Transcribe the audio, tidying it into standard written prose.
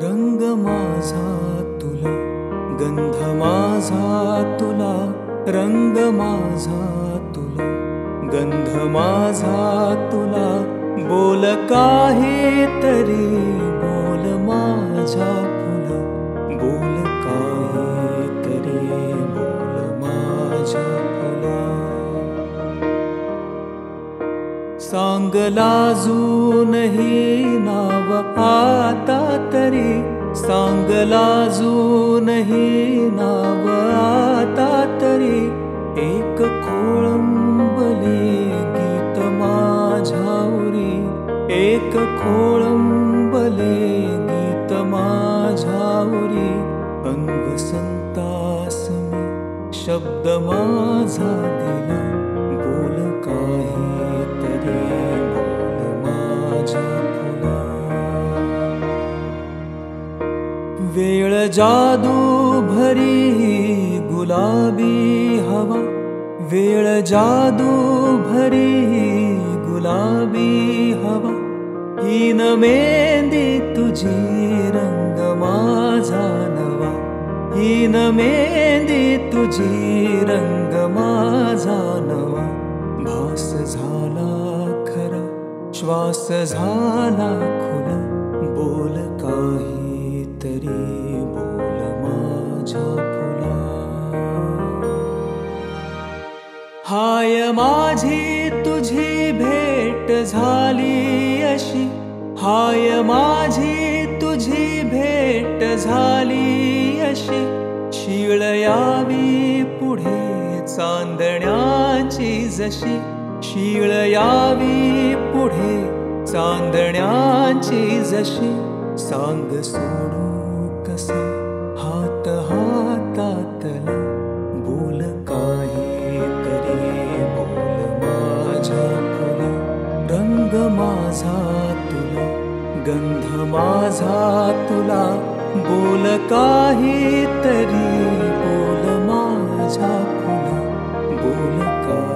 रंग माझा तुला, गंध माझा तुला, रंग माझा तुला, गंध माझा तुला, बोल काहीतरी, बोल माझ्या फुला, बोल काहीतरी, बोल माझ्या फुला. सांग लाजूनही नाव आता तरी, सांग लाजूनही नाव आता तरी, एक खोळंबले गीत माझ्यावरी, एक खोळंबले गीत माझ्यावरी. अंग संतास मी शब्द माझा दिला, बोल काहीतरी, बोल माझ्या फुला. वेळ जादू भरी गुलाबी हवा, वेळ जादू भरी गुलाबी हवा, हीन मेहंदी तुझी रंग माझा नवा, हीन मेहंदी तुझी रंग माझा नवा. भास झाला खरा, श्वास झाला खुला, बोल काहीतरी, बोल माझ्या फुला. हाय माझी तुझी भेट झाली अशी, हाय माझी तुझी भेट झाली अशी, शीळ यावी पुढे चांदण्याची जशी, शीळ यावी पुढे चांदण्याची जशी. सांग सोडू कसा हात हातातला, बोल काहीतरी, बोल माझ्या फुला. रंग माझा तुला, गंध माझा तुला, बोल काहीतरी, बोल माझ्या फुला, बोल काहीतरी.